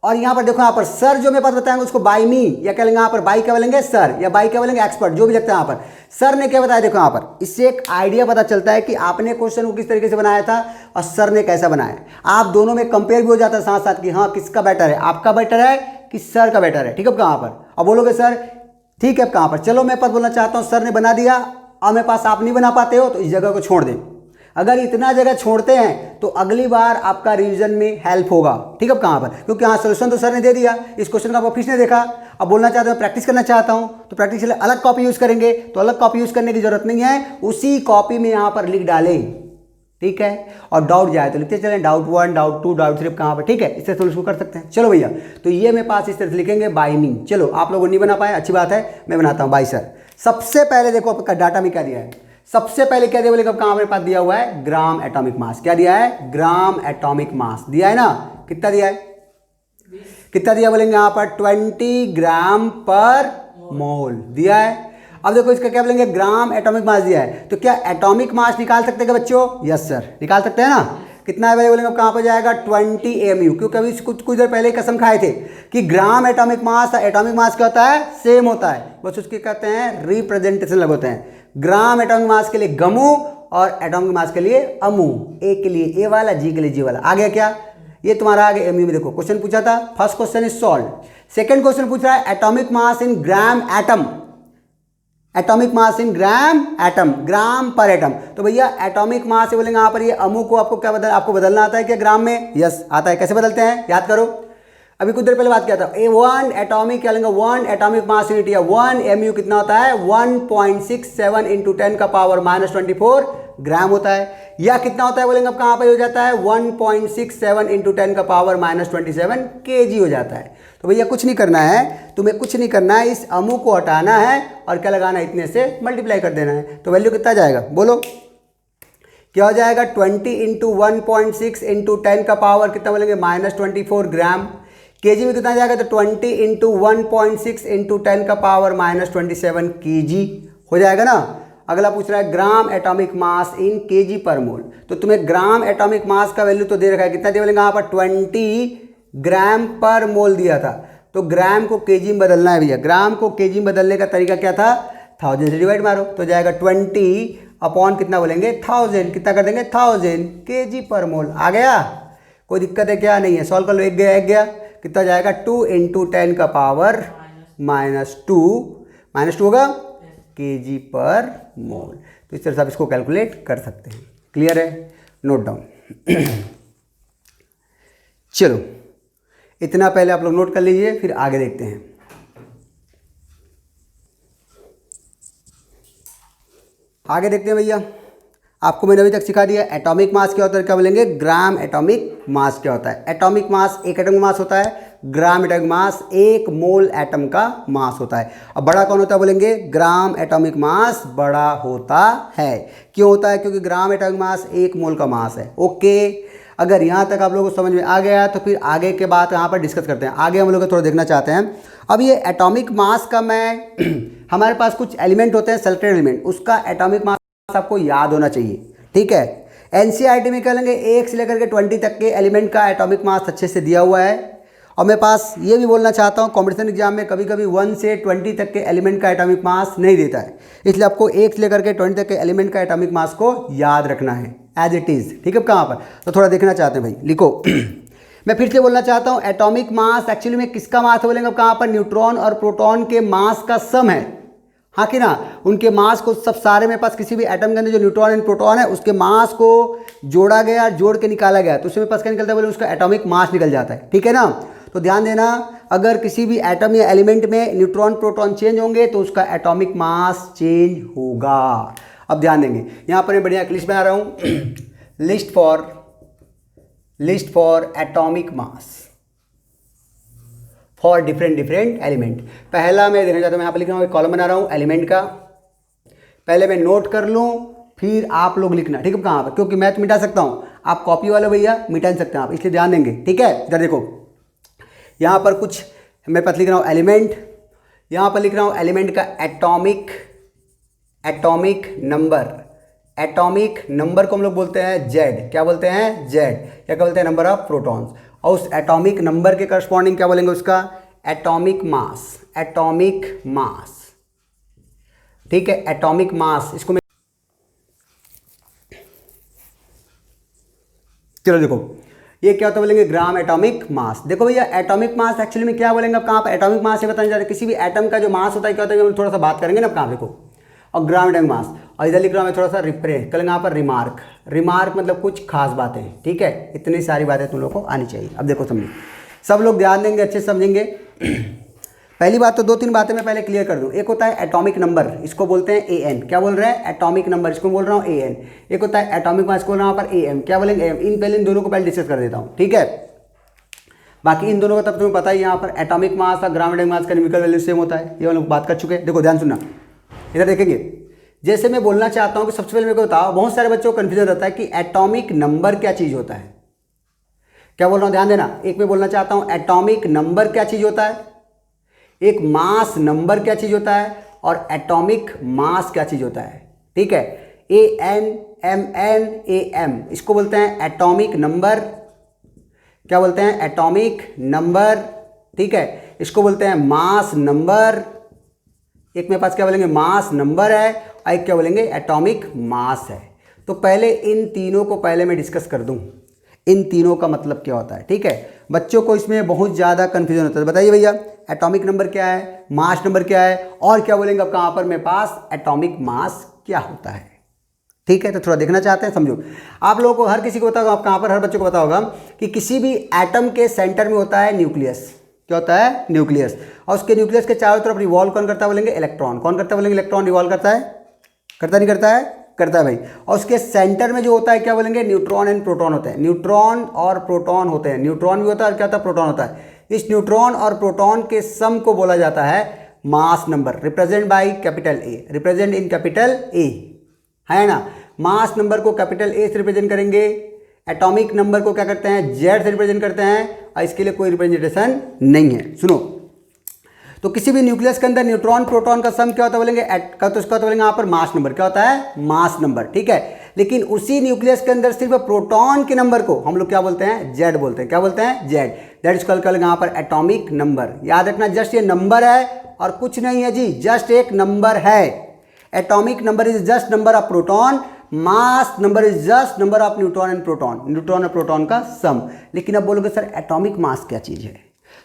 और यहाँ पर देखो यहाँ पर सर जो मेरे पास बताएंगे उसको बाय मी, या क्या लेंगे यहाँ पर बाई क्या बोलेंगे सर, या बाई क्या बोलेंगे एक्सपर्ट, जो भी लगता है यहाँ पर। सर ने क्या बताया, देखो यहाँ पर इससे एक आइडिया पता चलता है कि आपने क्वेश्चन को किस तरीके से बनाया था और सर ने कैसा बनाया। आप दोनों में कंपेयर भी हो जाता है साथ साथ कि हाँ किसका बेटर है, आपका बेटर है कि सर का बेटर है। ठीक है, कहाँ पर अब बोलोगे सर ठीक है कहाँ पर, चलो मैं पास बोलना चाहता हूँ सर ने बना दिया और मेरे पास आप नहीं बना पाते हो, तो इस जगह को छोड़ दें। अगर इतना जगह छोड़ते हैं तो अगली बार आपका रिवीजन में हेल्प होगा। ठीक है, कहाँ पर, क्योंकि हाँ सोल्यूशन तो सर ने दे दिया, इस क्वेश्चन का आप ऑफिस ने देखा, अब बोलना चाहते हो प्रैक्टिस करना चाहता हूँ, तो प्रैक्टिस के लिए अलग कॉपी यूज़ करेंगे, तो अलग कॉपी यूज़ करने की जरूरत नहीं है, उसी कॉपी में यहाँ पर लिख डालें। ठीक है, और डाउट जाए तो लिखते चलें, डाउट 1, डाउट 2, डाउट 3 कहाँ पर। ठीक है, इससे सोल्यूशन कर सकते हैं। चलो भैया, तो ये मेरे पास इस तरह से लिखेंगे बाय मी। चलो आप लोगों नहीं बना पाए, अच्छी बात है, मैं बनाता हूँ बाय सर। सबसे पहले देखो आपका डाटा में क्या दिया है, सबसे पहले क्या दिया बोले, कब कहाँ मेरे पास दिया हुआ है ग्राम एटॉमिक मास। क्या दिया है, ग्राम एटॉमिक मास दिया है ना, कितना दिया है, कितना दिया बोलेंगे यहाँ पर 20 ग्राम पर मोल दिया है। अब देखो इसका क्या बोलेंगे, ग्राम एटॉमिक मास दिया है, तो क्या एटॉमिक मास निकाल सकते हैं बच्चों, यस सर निकाल सकते हैं ना। कितना है बोलेंगे, अब कहाँ पर जाएगा 20 mu, क्योंकि अभी कुछ देर पहले कसम खाए थे कि ग्राम एटॉमिक मास, एटॉमिक मास क्या होता है, सेम होता है, बस उसके कहते हैं रिप्रेजेंटेशन लगाते हैं। ग्राम एटॉमिक मास के लिए गमू और एटॉमिक मास के लिए अमू, ए के लिए ए वाला, जी के लिए जी वाला। आ गया क्या, ये तुम्हारा आगे एमयू में देखो क्वेश्चन पूछा था, first question is solve. Second question पूछ रहा है atomic mass in gram atom, atomic mass in gram atom, gram per atom. तो भैया एटॉमिक मास से बोलेंगे यहाँ पर ये अमू को आपको क्या आपको बदलना आता है क्या ग्राम में, यस आता है। कैसे बदलते हैं याद करो, अभी कुछ देर पहले बात किया था, ए 1 एटॉमिक क्या लेंगे, 1 एटॉमिक मास यूनिट या 1 एमयू कितना होता है 1.67 इंटू 10 का पावर -24 ग्राम होता है, या कितना होता है बोलेंगे अब कहाँ पर हो जाता है 1.67 इंटू 10 का पावर -27 kg हो जाता है। तो भैया कुछ नहीं करना है, तुम्हें कुछ नहीं करना है, इस अमू को हटाना है और क्या लगाना है, इतने से मल्टीप्लाई कर देना है। तो वैल्यू कितना जाएगा बोलो, क्या हो जाएगा 20 इंटू 1.6 इंटू 10 का पावर कितना बोलेंगे -24 ग्राम। केजी में कितना जाएगा, तो 20 इंटू 1.6 इंटू 10 का पावर -27 kg हो जाएगा ना। अगला पूछ रहा है gram atomic mass in kg per मोल, तो तुम्हें ग्राम एटॉमिक मास का वैल्यू तो दे रखा है, कितना दे बोलेंगे यहाँ पर 20 ग्राम पर मोल दिया था, तो ग्राम को केजी में बदलना है भैया। ग्राम को केजी में बदलने का तरीका क्या था, 1000 से डिवाइड मारो, तो जाएगा 20 अपॉन कितना बोलेंगे 1000, कितना कर देंगे 1000 केजी पर मोल। आ गया, कोई दिक्कत है क्या, नहीं है, सॉल्व कर लो, एक गया एक गया, कितना जाएगा 2 इंटू 10 का पावर -2 होगा केजी पर मोल। तो इस तरह से आप इसको कैलकुलेट कर सकते हैं। क्लियर है, नोट डाउन। चलो इतना पहले आप लोग नोट कर लीजिए, फिर आगे देखते हैं। आगे देखते हैं भैया, आपको मैंने अभी तक सिखा दिया एटॉमिक मास क्या होता है, क्या बोलेंगे ग्राम एटॉमिक मास क्या होता है। एटॉमिक मास एक एटम मास होता है, ग्राम एटॉमिक मास 1 मोल एटम का मास होता है। अब बड़ा कौन होता है बोलेंगे, ग्राम एटॉमिक मास बड़ा होता है। क्यों होता है, क्योंकि ग्राम एटॉमिक मास 1 मोल का मास है। ओके, अगर यहाँ तक आप लोगों को समझ में आ गया तो फिर आगे के बात यहाँ पर डिस्कस करते हैं। आगे हम लोग थोड़ा देखना चाहते हैं। अब ये एटॉमिक मास का मैं हमारे पास कुछ एलिमेंट होते हैं सेलेक्टेड एलिमेंट, उसका एटॉमिक मास आपको याद होना चाहिए। ठीक है, एनसीईआरटी में क्या लेंगे 1 से लेकर के 20 तक के एलिमेंट का एटॉमिक मास अच्छे से दिया हुआ है। और मेरे पास ये भी बोलना चाहता हूँ कॉम्पिटिशन एग्जाम में कभी कभी 1 से 20 तक के एलिमेंट का एटॉमिक मास नहीं देता है, इसलिए आपको 1 से लेकर के 20 तक के एलिमेंट का एटॉमिक मास को याद रखना है एज इट इज़। ठीक है, कहाँ पर, तो थोड़ा देखना चाहते हैं भाई, लिखो। मैं फिर से बोलना चाहता हूँ एटॉमिक मास एक्चुअली में किसका मास है बोलेंगे, कहाँ पर न्यूट्रॉन और प्रोटॉन के मास का सम है। हाँ कि ना, उनके मास को सब सारे मेरे पास किसी भी एटम के अंदर जो न्यूट्रॉन एंड प्रोटॉन है उसके मास को जोड़ा गया, जोड़ के निकाला गया, तो उसमें मेरे पास क्या निकलता है बोले उसका एटॉमिक मास निकल जाता है। ठीक है ना, तो ध्यान देना, अगर किसी भी एटम या एलिमेंट में न्यूट्रॉन प्रोटॉन चेंज होंगे तो उसका एटॉमिक मास चेंज होगा। अब ध्यान देंगे, यहाँ पर मैं बढ़िया एक लिस्ट बना रहा हूँ, list for atomic mass for different element. पहला मैं देखना चाहता हूँ, यहाँ पर लिख रहा हूँ, एक कॉलम बना रहा हूँ एलिमेंट का, पहले मैं नोट कर लूँ फिर आप लोग लिखना। ठीक है, कहाँ पर, क्योंकि मैं तो मिटा सकता हूँ, आप कॉपी वाले भैया मिटा नहीं सकते आप, इसलिए ध्यान देंगे। ठीक है, इधर देखो, यहाँ पर कुछ मैं पता लिख रहा हूँ एलिमेंट, यहाँ पर लिख रहा हूँ एलिमेंट का एटॉमिक नंबर। एटॉमिक नंबर को हम लोग बोलते हैं जेड। क्या बोलते हैं? जेड। क्या बोलते हैं? Number of protons. और उस एटॉमिक नंबर के करस्पॉन्डिंग क्या बोलेंगे? उसका एटॉमिक मास। एटॉमिक मास, ठीक है, एटॉमिक मास। इसको मैं, चलो देखो ये क्या होता है बोलेंगे? ग्राम एटॉमिक मास। देखो भैया एटॉमिक मास एक्चुअली में क्या बोलेंगे? अब कहाँ पर एटॉमिक मास से बताने जा रहे हैं, किसी भी एटम का जो मास होता है क्या होता है, हम थोड़ा सा बात करेंगे ना। अब कहाँ देखो, और ग्राम एटॉमिक मास, और इधर लिख रहा हूँ मैं थोड़ा सा रिप्रेजेंट करेंगे यहाँ पर रिमार्क। रिमार्क मतलब कुछ खास बातें। ठीक है, इतनी सारी बातें तुम लोग को आनी चाहिए। अब देखो समझो, सब लोग ध्यान देंगे, अच्छे से समझेंगे। पहली बात तो 2-3 बातें मैं पहले क्लियर कर दूं। एक होता है एटॉमिक नंबर, इसको बोलते हैं एन। क्या बोल रहे हैं? एटॉमिक नंबर, इसको बोल रहा हूँ एन। एक होता है एटॉमिक मास, इसको बोल रहा हूँ यहाँ पर एम। क्या बोलेंगे? एम। पहले इन दोनों को पहले डिस्कस कर देता हूँ। ठीक है, बाकी इन दोनों का तब तुम्हें पता ही, यहाँ पर एटॉमिक मास और ग्राम एटॉमिक मास का केमिकल वैल्यू सेम होता है, ये हम लोग बात कर चुके हैं। देखो ध्यान सुनना, इधर देखेंगे। जैसे मैं बोलना चाहता हूँ कि सबसे पहले मेरे को बताओ, बहुत सारे बच्चों को कन्फ्यूजन रहता है कि एटॉमिक नंबर क्या चीज़ होता है। क्या बोल रहा हूँ ध्यान देना। एक मैं बोलना चाहता हूँ एटॉमिक नंबर क्या चीज़ होता है, एक मास नंबर क्या चीज़ होता है, और एटॉमिक मास क्या चीज़ होता है। ठीक है, ANMNAM, इसको बोलते हैं एटॉमिक नंबर। क्या बोलते हैं? Atomic number. ठीक है, इसको बोलते हैं मास नंबर। एक मेरे पास क्या बोलेंगे? मास नंबर है, और एक क्या बोलेंगे? एटॉमिक मास है। तो पहले इन तीनों को पहले मैं डिस्कस कर दूं, इन तीनों का मतलब क्या होता है। ठीक है, बच्चों को इसमें बहुत ज़्यादा कन्फ्यूजन होता है। बताइए भैया एटॉमिक नंबर क्या है, मास नंबर क्या है, और क्या बोलेंगे अब कहाँ पर मेरे पास एटॉमिक मास क्या होता है। ठीक है, तो थोड़ा देखना चाहते हैं, समझो। आप लोगों को, हर किसी को पता होगा, आप कहाँ पर हर बच्चों को पता होगा कि किसी भी एटम के सेंटर में होता है न्यूक्लियस। क्या होता है? न्यूक्लियस। और उसके न्यूक्लियस के चारों तरफ रिवॉल्व कौन करता है बोलेंगे? इलेक्ट्रॉन। कौन करता है बोलेंगे? इलेक्ट्रॉन रिवॉल्व करता है। करता नहीं करता है? करता है भाई। और उसके सेंटर में जो होता है क्या बोलेंगे? न्यूट्रॉन एंड प्रोटॉन होते हैं। न्यूट्रॉन और प्रोटॉन होते हैं। न्यूट्रॉन भी होता है और क्या होता है? प्रोटॉन होता है। इस न्यूट्रॉन और प्रोटॉन के सम को बोला जाता है mass number, represent by capital A, represent in capital A, है ना। मास नंबर को कैपिटल ए से रिप्रेजेंट करेंगे, एटॉमिक नंबर को क्या करते हैं? जेड से रिप्रेजेंट करते हैं, और इसके लिए कोई रिप्रेजेंटेशन नहीं है। सुनो, तो किसी भी न्यूक्लियस के अंदर न्यूट्रॉन प्रोटॉन का सम क्या होता है बोलेंगे? तो उसका बोलेंगे यहाँ पर मास नंबर। क्या होता है? Mass number. ठीक है, लेकिन उसी न्यूक्लियस के अंदर सिर्फ प्रोटॉन के नंबर को हम लोग क्या बोलते हैं? जेड बोलते हैं। क्या बोलते हैं? जेड। दैट इज कॉल्ड यहाँ पर एटॉमिक नंबर। याद रखना, जस्ट ये नंबर है और कुछ नहीं है जी, जस्ट एक नंबर है। Atomic number is just number of proton, mass number is just number of neutron and proton, neutron और प्रोटॉन का सम। लेकिन अब बोलोगे सर एटॉमिक मास क्या चीज़ है,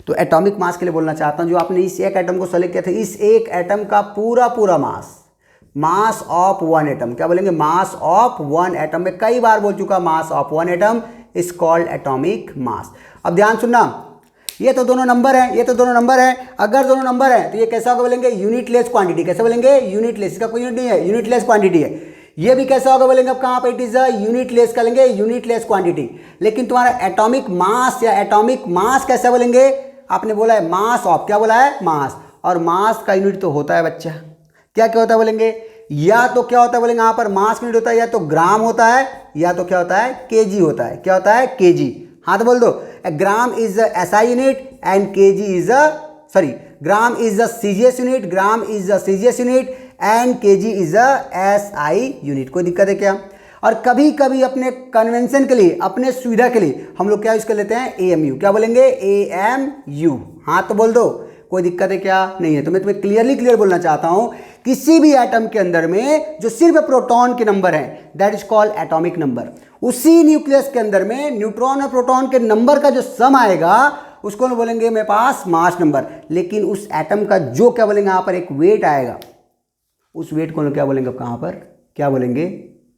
तो एटॉमिक मास के लिए बोलना चाहता हूं, जो आपने इस एक एटम को सेलेक्ट किया था, इस एक एटम का पूरा पूरा मास, मास ऑफ वन एटम। क्या बोलेंगे? Mass of one atom. में कई बार बोल चुका, mass of one atom is called atomic mass. अब ध्यान सुनना, ये तो दोनों नंबर हैं, ये तो दोनों नंबर हैं। अगर दोनों नंबर हैं तो ये कैसा होगा बोलेंगे? Unitless quantity. कैसे बोलेंगे? यूनिटलेस। इसका कोई यूनिट नहीं है, यूनिटलेस क्वांटिटी है। ये भी कैसा होगा बोलेंगे? अब कहाँ पर? इट इज अ यूनिटलेस का लेंगे, यूनिटलेस क्वांटिटी। लेकिन तुम्हारा एटॉमिक मास या एटॉमिक मास कैसे बोलेंगे? आपने बोला है मास ऑफ, क्या बोला है? मास। और मास का यूनिट तो होता है बच्चा, क्या क्या होता है बोलेंगे? या तो क्या होता है बोलेंगे यहाँ पर मास यूनिट होता है, या तो ग्राम होता है, या तो क्या होता है? केजी होता है। क्या होता है? केजी। हाँ तो बोल दो, gram is the SI unit and KG is the, sorry, gram is the CGS unit, gram is the CGS unit and KG is the SI unit. कोई दिक्कत है क्या? और कभी कभी अपने कन्वेंशन के लिए, अपने सुविधा के लिए हम लोग क्या यूज कर लेते हैं? एएमयू। क्या बोलेंगे? एएमयू। हाँ तो बोल दो, कोई दिक्कत है क्या? नहीं है। तो मैं तुम्हें क्लियर बोलना चाहता हूं, किसी भी एटम के अंदर में जो सिर्फ प्रोटॉन के नंबर है, that is called atomic number. उसी न्यूक्लियस के अंदर में न्यूट्रॉन और प्रोटॉन के नंबर का जो सम आएगा उसको हम बोलेंगे मेरे पास मास नंबर। लेकिन उस एटम का जो क्या बोलेंगे यहाँ पर एक वेट आएगा, उस वेट को क्या बोलेंगे? कहाँ पर क्या बोलेंगे?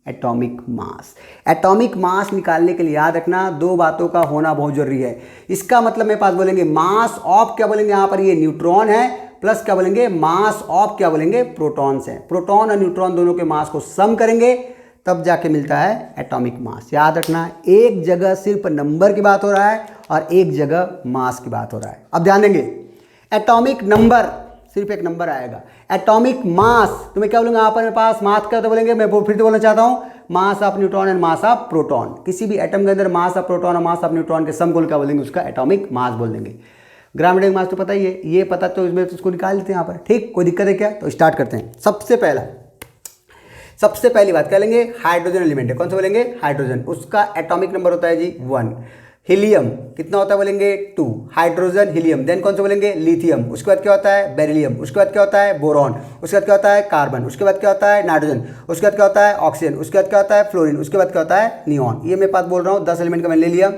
Atomic mass. एटॉमिक मास निकालने के लिए याद रखना, दो बातों का होना बहुत जरूरी है। इसका मतलब मेरे पास बोलेंगे मास ऑफ, क्या बोलेंगे यहाँ पर? ये न्यूट्रॉन है, प्लस क्या बोलेंगे? मास ऑफ क्या बोलेंगे? प्रोटॉन्स है। प्रोटॉन और न्यूट्रॉन दोनों के मास को सम करेंगे तब जाके मिलता है एटॉमिक मास। याद रखना, एक जगह सिर्फ नंबर की बात हो रहा है और एक जगह मास की बात हो रहा है। अब ध्यान देंगे, एटॉमिक नंबर सिर्फ एक नंबर आएगा। एटॉमिक मास, तो मैं क्या बोलूँगा यहाँ पर मेरे पास मास का तो बोलेंगे, मैं फिर से बोलना चाहता हूँ mass of neutron and mass of proton. किसी भी एटम के अंदर मास ऑफ प्रोटॉन और मास ऑफ न्यूट्रॉन के सम को क्या बोलेंगे, उसका एटॉमिक मास बोल देंगे। ग्राविमेट्रिक मास तो पता ही है, ये पता तो इसमें तो उसको निकाल लेते हैं यहाँ पर। ठीक, कोई दिक्कत है क्या? तो स्टार्ट करते हैं। सबसे पहली बात क्या लेंगे, हाइड्रोजन एलिमेंट है, कौन सा बोलेंगे, हाइड्रोजन। उसका एटॉमिक नंबर होता है जी 1। हीलियम कितना होता है बोलेंगे 2। हाइड्रोजन हीलियम, देन कौन सा बोलेंगे, लिथियम। उसके बाद क्या होता है, बेरिलियम। उसके बाद क्या होता है, बोरॉन। उसके बाद क्या होता है, कार्बन। उसके बाद क्या होता है, नाइट्रोजन। उसके बाद क्या होता है, ऑक्सीजन। उसके बाद क्या होता है, फ्लोरीन। उसके बाद क्या होता है, नियॉन। ये मैं बात बोल रहा हूँ 10 एलिमेंट का मैंने ले लिया।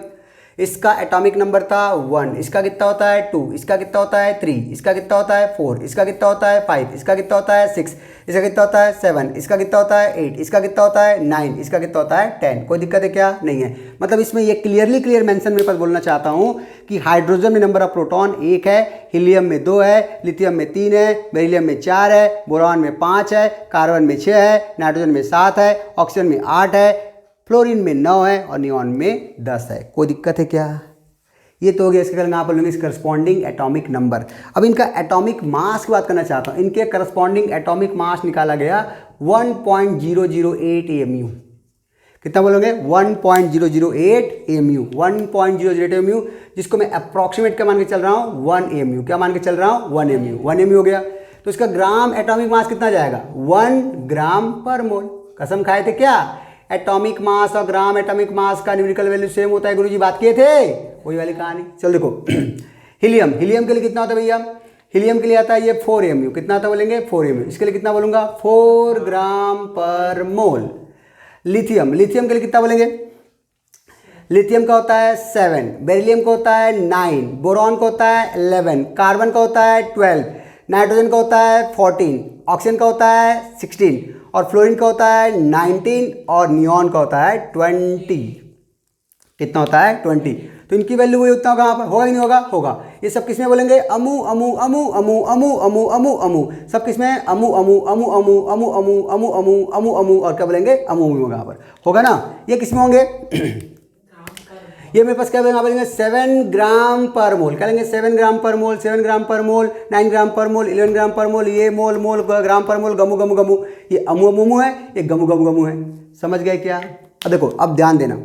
इसका एटॉमिक नंबर था 1। इसका कितना होता है 2। इसका कितना होता है 3। इसका कितना होता है 4। इसका कितना होता है 5। इसका कितना होता है 6। इसका कितना होता है 7। इसका कितना होता है 8। इसका कितना होता है 9। इसका कितना होता है 10। कोई दिक्कत है क्या? नहीं है। मतलब इसमें ये क्लियर मेंशन मेरे पास बोलना चाहता हूँ कि हाइड्रोजन में नंबर ऑफ प्रोटॉन 1 है, हीलियम में 2 है, लिथियम में 3 है, बेरिलियम में 4 है, बोरॉन में 5 है, कार्बन में 6 है, नाइट्रोजन में 7 है, ऑक्सीजन में 8 है, फ्लोरीन में 9 है और नियॉन में 10 है। कोई दिक्कत है क्या? ये तो हो गया। इसके यहाँ पर लेंगे इस करस्पॉन्डिंग एटॉमिक नंबर। अब इनका एटॉमिक मास की बात करना चाहता हूँ। इनके करस्पॉन्डिंग एटॉमिक मास निकाला गया 1.008 AMU। कितना बोलोगे, 1.008 AMU। 1.008 AMU, जिसको मैं अप्रॉक्सीमेट क्या मान के चल रहा हूँ, 1 AMU। क्या मान के चल रहा हूँ, 1 AMU। 1 AMU हो गया। तो इसका ग्राम एटॉमिक मास कितना जाएगा, 1 ग्राम पर मोल। कसम खाए थे क्या? एटॉमिक मास और ग्राम एटॉमिक मास का न्यूमेरिकल वैल्यू सेम होता है, गुरुजी बात किए थे, वही वाली कहानी। चलो देखो हीलियम, हीलियम के लिए कितना होता है भैया, हीलियम के लिए आता है ये 4 AMU। कितना आता बोलेंगे, 4 AMU। इसके लिए कितना बोलूँगा, 4 ग्राम पर मोल। लिथियम, लिथियम के लिए कितना बोलेंगे, लिथियम का होता है 7, बेरिलियम का होता है 9, बोरॉन का होता है 11, कार्बन का होता है 12, नाइट्रोजन का होता है 14, ऑक्सीजन का होता है 16 और फ्लोरीन का होता है 19 और नियॉन का होता है 20। कितना होता है, 20। तो इनकी वैल्यू वही उतना होगा, यहाँ पर होगा कि नहीं होगा, होगा। ये सब किसमें बोलेंगे, अमु अमु अमु अमु अमु अमु अमु अमु, सब किसमें, अमु अमु अमु अमु अमु अमु अमु अमु अमु अमु और क्या बोलेंगे, अमु अमु होगा यहाँ पर, होगा ना। ये किसमें होंगे ये मेरे पास क्या बोलेंगे 7 ग्राम पर मोल। क्या लेंगे, 7 ग्राम पर मोल, 7 ग्राम पर मोल, 9 ग्राम पर मोल, 11 ग्राम पर मोल। ये मोल मोल ग्राम पर मोल, गमु गमु गमु। ये अमु अमु अमु है, ये गमु गमु गमु है। समझ गए क्या? अब देखो, अब ध्यान देना,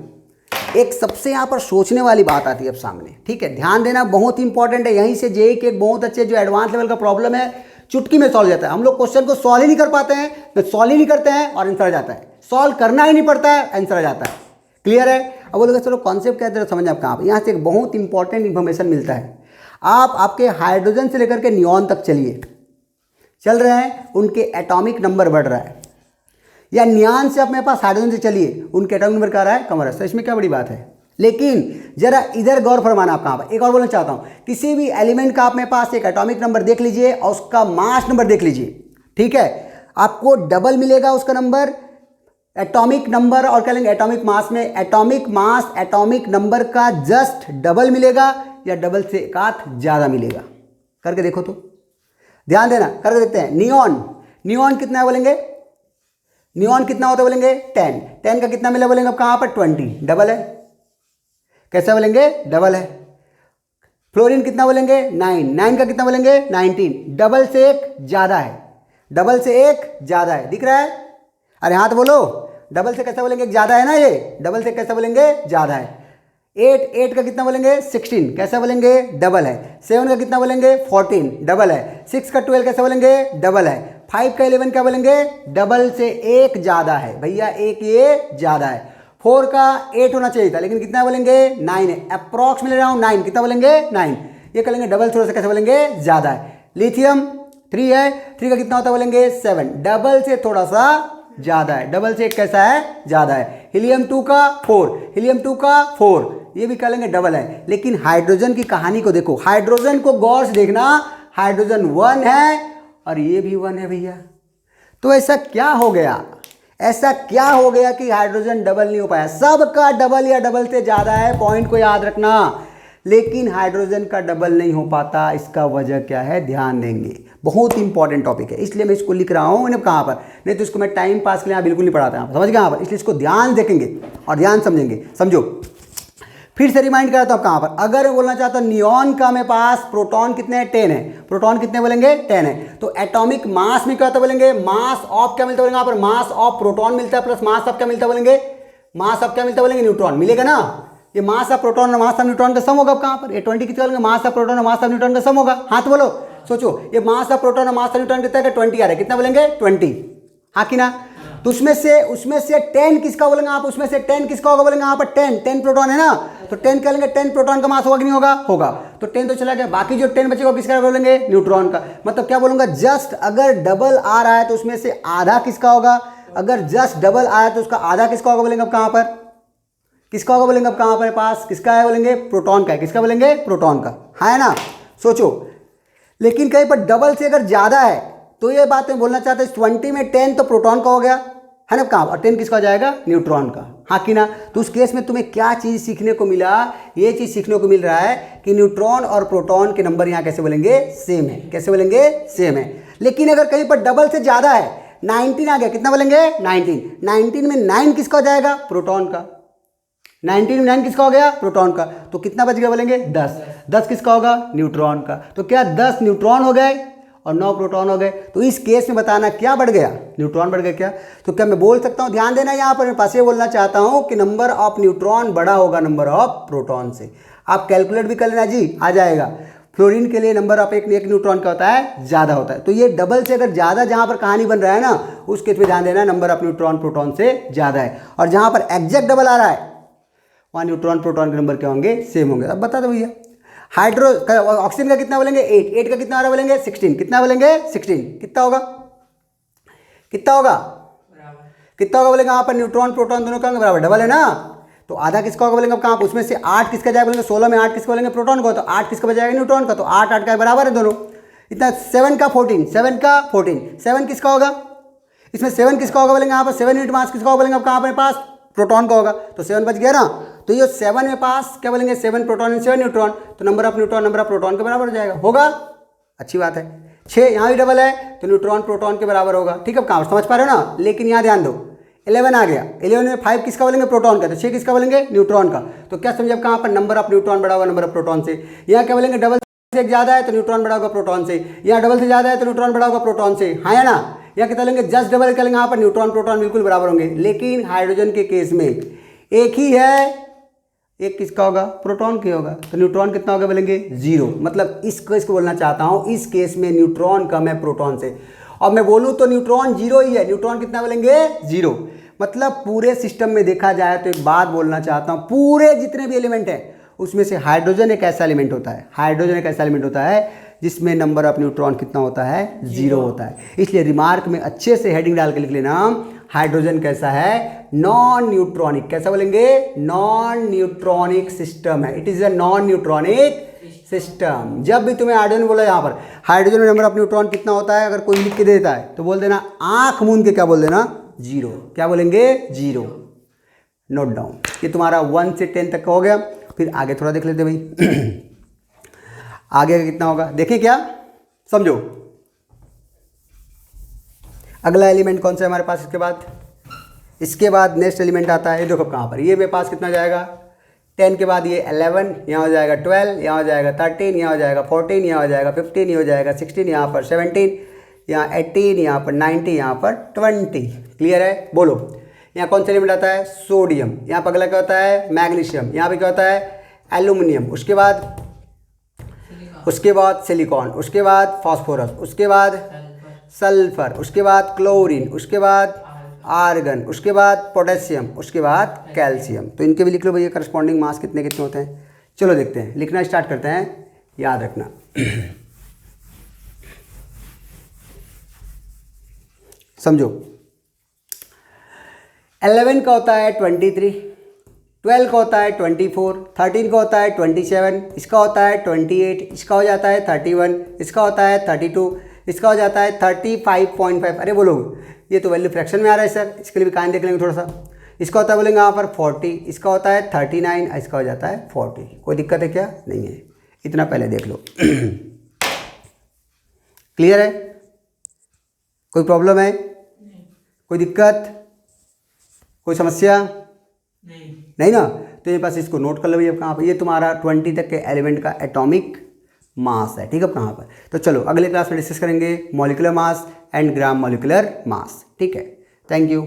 एक सबसे यहाँ पर सोचने वाली बात आती है अब सामने, ठीक है, ध्यान देना, बहुत इंपॉर्टेंट है। यहीं से जेईई के बहुत अच्छे जो एडवांस लेवल का प्रॉब्लम है चुटकी में सॉल्व जाता है। हम लोग क्वेश्चन को सॉल्व ही नहीं कर पाते हैं, तो सॉल्व ही नहीं करते हैं और आंसर आ जाता है। सॉल्व करना ही नहीं पड़ता है, आंसर आ जाता है। क्लियर है? अब बोलोगे चलो कॉन्सेप्ट क्या है समझ आप कहाँ पर, यहाँ से एक बहुत इंपॉर्टेंट इन्फॉर्मेशन मिलता है। आप आपके हाइड्रोजन से लेकर के नियॉन तक चलिए, चल रहे हैं, उनके एटॉमिक नंबर बढ़ रहा है, या नियॉन से अपने पास हाइड्रोजन से चलिए, उनके एटॉमिक नंबर क्या रहा है, कम हो रहा है। तो इसमें क्या बड़ी बात है। लेकिन जरा इधर गौर फरमाना आप कहाँ पर। एक और बोलना चाहता हूँ, किसी भी एलिमेंट का अपने पास एक एटॉमिक नंबर देख लीजिए और उसका मास नंबर देख लीजिए, ठीक है, आपको डबल मिलेगा उसका नंबर, एटॉमिक नंबर और क्या लेंगे, एटॉमिक मास में एटॉमिक मास एटॉमिक नंबर का जस्ट डबल मिलेगा या डबल से एक आध ज़्यादा मिलेगा। करके देखो तो, ध्यान देना, करके देखते हैं। नियॉन, नियॉन कितना है बोलेंगे, नियॉन कितना होता है बोलेंगे 10, 10 का कितना मिला बोलेंगे, अब कहाँ पर 20, डबल है। कैसे बोलेंगे, डबल है। फ्लोरीन कितना बोलेंगे 9, 9 का कितना बोलेंगे 19, डबल से एक ज़्यादा है, डबल से एक ज़्यादा है, दिख रहा है? अरे हाँ तो बोलो, डबल से कैसे बोलेंगे, ज़्यादा है ना, ये डबल से कैसे बोलेंगे, ज़्यादा है। 8, 8 का कितना बोलेंगे 16, कैसे बोलेंगे, डबल है। 7 का कितना बोलेंगे 14, डबल है। 6 का 12 कैसे बोलेंगे, डबल है। 5 का 11 क्या बोलेंगे, डबल से एक ज़्यादा है भैया, एक ये ज़्यादा है। 4 का 8 होना चाहिए था, लेकिन कितना बोलेंगे 9 है, अप्रॉक्स मिल रहा हूँ 9, कितना बोलेंगे 9, ये करेंगे डबल थोड़ा सा कैसे बोलेंगे, ज़्यादा है। लिथियम 3 है, 3 का कितना होता है बोलेंगे 7, डबल से थोड़ा सा ज़्यादा है, डबल से एक कैसा है, ज़्यादा है। हीलियम 2 का 4, हीलियम 2 का 4, ये भी कह लेंगे डबल है। लेकिन हाइड्रोजन की कहानी को देखो, हाइड्रोजन को गौर से देखना, हाइड्रोजन 1 है और ये भी 1 है भैया। तो ऐसा क्या हो गया, ऐसा क्या हो गया कि हाइड्रोजन डबल नहीं हो पाया? सबका डबल या डबल से ज़्यादा है, पॉइंट को याद रखना, लेकिन हाइड्रोजन का डबल नहीं हो पाता। इसका वजह क्या है, ध्यान देंगे, बहुत इंपॉर्टेंट टॉपिक है, इसलिए मैं इसको लिख रहा हूँ। इन्हें कहाँ पर, नहीं तो इसको मैं टाइम पास के लिए बिल्कुल नहीं पढ़ाता, समझ गए यहाँ पर, इसलिए इसको ध्यान देखेंगे और ध्यान समझेंगे। समझो, फिर से रिमाइंड कराता हूँ कहाँ पर, अगर मैं बोलना चाहता हूँ नियॉन का मेरे पास प्रोटॉन कितने हैं, 10 है, प्रोटॉन कितने बोलेंगे 10 है, तो एटॉमिक मास में क्या होता है बोलेंगे, मास ऑफ क्या मिलता है बोलेंगे, यहाँ पर मास ऑफ प्रोटॉन मिलता है प्लस मास ऑफ क्या मिलता है बोलेंगे, मास ऑफ क्या मिलता है बोलेंगे, न्यूट्रॉन मिलेगा ना। ये मास ऑफ प्रोटॉन और मास ऑफ न्यूट्रॉन का सम होगा कहाँ पर, ये 20 कितना बोलेंगे, मास ऑफ प्रोटॉन और मास ऑफ न्यूट्रॉन का सम होगा। हाथ बोलो, सोचो ये मास ऑफ प्रोटॉन और मास ऑफ न्यूट्रॉन कितना है, 20 आ रहा है, कितना बोलेंगे 20, हाँ कि ना। तो उसमें से 10 किसका बोलेंगे आप, उसमें से 10 किसका होगा बोलेंगे, यहाँ पर 10 प्रोटॉन है ना, तो 10 क्या लेंगे, 10 प्रोटॉन का मास होगा कि नहीं होगा, होगा, तो 10 तो चला गया, बाकी जो 10 बचेगा किसका बोलेंगे, न्यूट्रॉन का। मतलब क्या बोलूंगा, जस्ट अगर डबल आ रहा है तो उसमें से आधा किसका होगा, अगर जस्ट डबल आया तो उसका आधा किसका होगा बोलेंगे, अब कहाँ पर किसका होगा बोलेंगे, अब कहाँ पर पास किसका है बोलेंगे, प्रोटॉन का है, किसका बोलेंगे, प्रोटॉन का, है ना। सोचो, लेकिन कहीं पर डबल से अगर ज़्यादा है तो ये बात मैं बोलना चाहता हूँ, 20 में 10 तो प्रोटॉन का हो गया है ना, कहाँ, और 10 किसका हो जाएगा, न्यूट्रॉन का, हाँ कि ना। तो उस केस में तुम्हें क्या चीज़ सीखने को मिला, ये चीज़ सीखने को मिल रहा है कि न्यूट्रॉन और प्रोटॉन के नंबर यहाँ कैसे बोलेंगे, सेम है, कैसे बोलेंगे, सेम है। लेकिन अगर कहीं पर डबल से ज़्यादा है, 19 आ गया, कितना बोलेंगे 19 में 9 किसका हो जाएगा, प्रोटॉन का, 19 में 9 किसका हो गया, प्रोटॉन का, तो कितना बच गया बोलेंगे 10 किसका होगा, न्यूट्रॉन का। तो क्या 10 न्यूट्रॉन हो गए और 9 प्रोटॉन हो गए। तो इस केस में बताना क्या बढ़ गया, न्यूट्रॉन बढ़ गया क्या। तो क्या मैं बोल सकता हूँ, ध्यान देना यहाँ पर, मैं पास ये बोलना चाहता हूँ कि नंबर ऑफ न्यूट्रॉन बड़ा होगा नंबर ऑफ प्रोटॉन से। आप कैलकुलेट भी कर लेना जी, आ जाएगा। फ्लोरीन के लिए नंबर ऑफ एक न्यूट्रॉन का होता है, ज़्यादा होता है। तो ये डबल से अगर ज़्यादा जहाँ पर कहानी बन रहा है ना, उस केस में ध्यान देना नंबर ऑफ न्यूट्रॉन प्रोटॉन से ज़्यादा है, और जहाँ पर एग्जैक्ट डबल आ रहा है वहाँ न्यूट्रॉन प्रोटॉन के नंबर क्या होंगे, सेम होंगे। अब बता दो भैया, हाइड्रो ऑक्सीजन का कितना बोलेंगे 8 का कितना आ रहा बोलेंगे 16, कितना बोलेंगे 16, कितना होगा, कितना होगा, कितना होगा बोलेंगे, यहाँ पर न्यूट्रॉन प्रोटॉन दोनों का बराबर डबल है ना, तो आधा किसका होगा बोलेंगे, कहाँ उसमें से 8 किसका जाएगा बोलेंगे, 16 में 8 किसका बोलेंगे, प्रोटॉन को, तो 8 किसका बजाएगा, न्यूट्रॉन का, तो 8 का बराबर है दोनों, इतना 7 का 14, 7 किसका होगा, इसमें 7 किसका होगा बोलेंगे, यहाँ पर 7 यूनिट मास किसका होगा बोलेंगे, अब कहाँ पर पास प्रोटॉन का होगा, तो 7 बच गया ना। तो ये 7 में पास क्या बोलेंगे, 7 प्रोटॉन एंड 7 न्यूट्रॉन, तो number of neutron number of proton के बराबर हो जाएगा, होगा, अच्छी बात है। 6 यहाँ भी डबल है तो न्यूट्रॉन प्रोटॉन के बराबर होगा, ठीक है, कहाँ समझ पा रहे हो ना। लेकिन यहाँ ध्यान दो, 11 आ गया, 11 में 5 किसका बोलेंगे, प्रोटॉन का, तो 6 किसका बोलेंगे, न्यूट्रॉन का। तो क्या समझे, अब कहाँ पर नंबर ऑफ न्यूट्रॉन बड़ा होगा नंबर ऑफ प्रोटॉन से। यहाँ क्या बोलेंगे, डबल से ज़्यादा है तो न्यूट्रॉन बड़ा होगा प्रोटॉन से, यहाँ डबल से ज़्यादा है तो न्यूट्रॉन बड़ा होगा प्रोटॉन से, हाँ या ना। यहाँ कितना लेंगे, जस्ट डबल क्या लेंगे, यहाँ पर न्यूट्रॉन प्रोटॉन बिल्कुल बराबर होंगे। लेकिन हाइड्रोजन के केस में एक ही है, एक किसका होगा, प्रोटॉन की होगा, तो न्यूट्रॉन कितना होगा बोलेंगे 0। मतलब इसको बोलना चाहता हूँ, इस केस में न्यूट्रॉन कम है प्रोटॉन से। और मैं बोलूँ तो न्यूट्रॉन 0 ही है, न्यूट्रॉन कितना बोलेंगे 0। मतलब पूरे सिस्टम में देखा जाए तो एक बात बोलना चाहता हूँ, पूरे जितने भी एलिमेंट हैं उसमें से हाइड्रोजन एक ऐसा एलिमेंट होता है, हाइड्रोजन एक ऐसा एलिमेंट होता है जिसमें नंबर ऑफ न्यूट्रॉन कितना होता है, 0 होता है। इसलिए रिमार्क में अच्छे से हेडिंग डाल के लिख लेना, हाइड्रोजन कैसा है, नॉन न्यूट्रॉनिक, कैसा बोलेंगे, नॉन न्यूट्रॉनिक सिस्टम है, it is a non neutronic system. जब भी तुम्हें हाइड्रोजन बोला, यहाँ पर हाइड्रोजन में नंबर ऑफ न्यूट्रॉन कितना होता है, अगर कोई लिख के देता है तो बोल देना, आंख मूंद के क्या बोल देना, 0। क्या बोलेंगे 0, नोट डाउन। ये तुम्हारा 1 से 10 तक का हो गया। फिर आगे थोड़ा देख लेते भाई आगे का कितना होगा, देखें क्या, समझो। अगला एलिमेंट कौन सा है हमारे पास, इसके बाद नेक्स्ट एलिमेंट आता है, ये देखो कहाँ पर, ये मेरे पास कितना जाएगा 10 के बाद ये 11, यहाँ हो जाएगा 12, यहाँ हो जाएगा 13, यहाँ हो जाएगा 14, यहाँ हो जाएगा 15, ये हो जाएगा 16, यहाँ पर 17, यहाँ 18, यहाँ पर 19, यहाँ पर 20। क्लियर है, बोलो। यहाँ कौन सा एलिमेंट आता है, सोडियम। यहाँ पर अगला क्या होता है, मैग्नीशियम। यहाँ पे क्या होता है, एल्यूमिनियम। उसके बाद सिलिकॉन, उसके बाद फास्फोरस, उसके बाद सल्फर, उसके बाद क्लोरीन, उसके बाद आर्गन, उसके बाद पोटेशियम, उसके बाद कैल्शियम। तो इनके भी लिख लो भैया, करस्पॉन्डिंग मास कितने कितने होते हैं। चलो देखते हैं, लिखना स्टार्ट करते हैं, याद रखना। समझो, 11 का होता है 23, 12 का होता है 24, 13 का होता है 27, इसका होता है 28, इसका हो जाता है 31, इसका होता है 32, इसका हो जाता है 35.5। अरे बोलो, ये तो वैल्यू फ्रैक्शन में आ रहा है सर, इसके लिए भी कहानी देख लेंगे थोड़ा सा। इसका होता है बोलेंगे यहाँ पर 40, इसका होता है 39, इसका हो जाता है 40। कोई दिक्कत है क्या, नहीं है, इतना पहले देख लो। क्लियर है, कोई प्रॉब्लम है, कोई दिक्कत, कोई समस्या नहीं ना। तो तो ये पास इसको नोट कर लो भैया कहाँ पर, ये तुम्हारा 20 तक के एलिमेंट का एटॉमिक मास है, ठीक है कहाँ पर। तो चलो अगले क्लास में डिस्कस करेंगे molecular mass and gram molecular mass, ठीक है। Thank you.